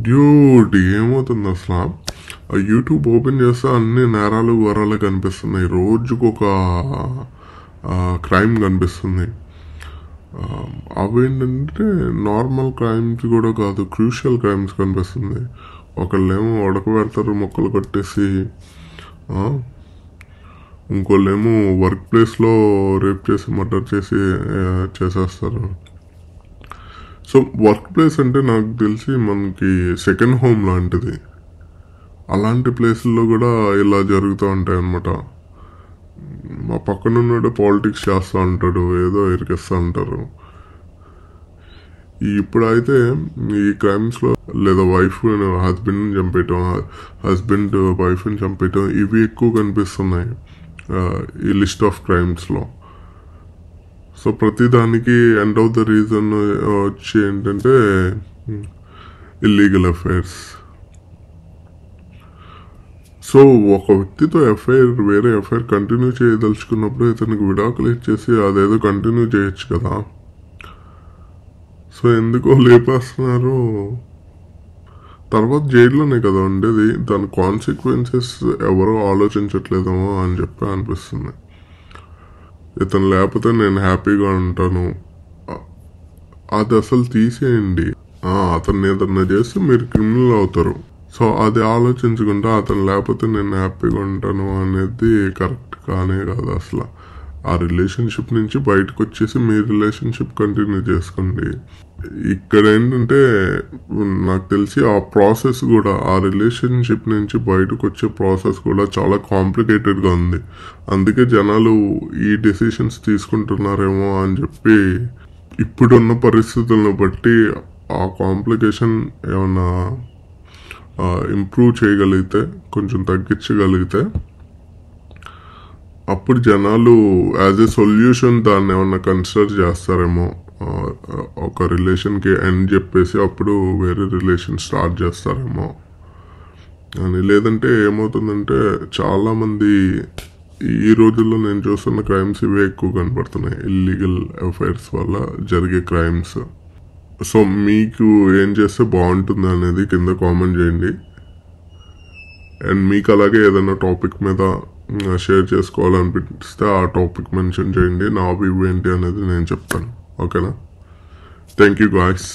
Dude ఏమవుతుంది అసలు? YouTube open చేస్తే అన్ని నేరాలు ఘోరాలు కనిపిస్తున్నాయి. రోజుకు ఒక క్రైమ్ కనిపిస్తుంది. అవేంటంటే నార్మల్ క్రైమ్స్ కూడా కాదు, క్రూషియల్ క్రైమ్స్ కనిపిస్తుంది. ఒకళ్ళేమో ఉడకబెడతారు మొక్కలు కొట్టేసి, ఇంకోళ్ళేమో వర్క్ ప్లేస్లో రేప్ చేసి మర్డర్ చేసి చేసేస్తారు. సో వర్క్ ప్లేస్ అంటే నాకు తెలిసి మనకి సెకండ్ హోమ్ లాంటిది. అలాంటి ప్లేసుల్లో కూడా ఇలా జరుగుతూ ఉంటాయి అన్నమాట. మా పక్కన ఉన్నాడు పాలిటిక్స్ చేస్తూ ఉంటాడు, ఏదో ఇరికిస్తూ ఉంటారు. ఇప్పుడైతే ఈ క్రైమ్స్లో లేదా హస్బెండ్ని చంపేయటం, హస్బెండ్ వైఫ్ని చంపేయటం, ఇవి ఎక్కువ కనిపిస్తున్నాయి ఈ లిస్ట్ ఆఫ్ క్రైమ్స్లో. సో ప్రతిదానికి ఎండ్ ఆఫ్ ద రీజన్ వచ్చి ఏంటంటే ఇల్లీగల్ అఫైర్స్. సో ఒక వ్యక్తితో వేరే అఫైర్ కంటిన్యూ చేయదలుచుకున్నప్పుడు ఇతనికి విడాకులు ఇచ్చేసి అదేదో కంటిన్యూ చేయొచ్చు కదా. సో ఎందుకో లేపేస్తున్నారు. తర్వాత జైల్లోనే కదా ఉండేది. దాని కాన్సిక్వెన్సెస్ ఎవరో ఆలోచించట్లేదేమో అని చెప్పి అనిపిస్తుంది. ఇతను లేకపోతే నేను హ్యాపీగా ఉంటాను, అది అసలు తీసేయండి. అతన్ని ఏదన్నా చేస్తే మీరు క్రిమినల్ అవుతారు. సో అది ఆలోచించకుండా అతను లేకపోతే నేను హ్యాపీగా ఉంటాను అనేది కరెక్ట్ కానే కాదు అసలు. ఆ రిలేషన్షిప్ నుంచి బయటకు వచ్చేసి మీ రిలేషన్షిప్ కంటిన్యూ చేసుకోండి. ఇక్కడ ఏంటంటే నాకు తెలిసి ఆ ప్రాసెస్ కూడా, ఆ రిలేషన్షిప్ నుంచి బయటకు వచ్చే ప్రాసెస్ కూడా చాలా కాంప్లికేటెడ్గా ఉంది. అందుకే జనాలు ఈ డెసిషన్స్ తీసుకుంటున్నారేమో అని చెప్పి, ఇప్పుడున్న పరిస్థితులను బట్టి ఆ కాంప్లికేషన్ ఏమన్నా ఇంప్రూవ్ చేయగలిగితే, కొంచెం తగ్గించగలిగితే, అప్పుడు జనాలు యాజ్ ఏ సొల్యూషన్ దాన్ని ఏమన్నా కన్సిడర్ చేస్తారేమో. ఒక రిలేషన్కి ఎండ్ చెప్పేసి అప్పుడు వేరే రిలేషన్ స్టార్ట్ చేస్తారేమో అని. లేదంటే ఏమవుతుందంటే చాలామంది ఈ రోజుల్లో నేను చూస్తున్న క్రైమ్స్ ఇవే ఎక్కువ కనపడుతున్నాయి, ఇల్లీగల్ అఫైర్స్ వల్ల జరిగే క్రైమ్స్. సో మీకు ఏం చేస్తే బాగుంటుంది అనేది కింద కామెంట్ చేయండి. అండ్ మీకు అలాగే ఏదైనా టాపిక్ మీద షేర్ చేసుకోవాలనిపిస్తే ఆ టాపిక్ మెన్షన్ చేయండి. నా వ్యూ ఏంటి అనేది నేను చెప్తాను. ఓకేనా? Thank you guys.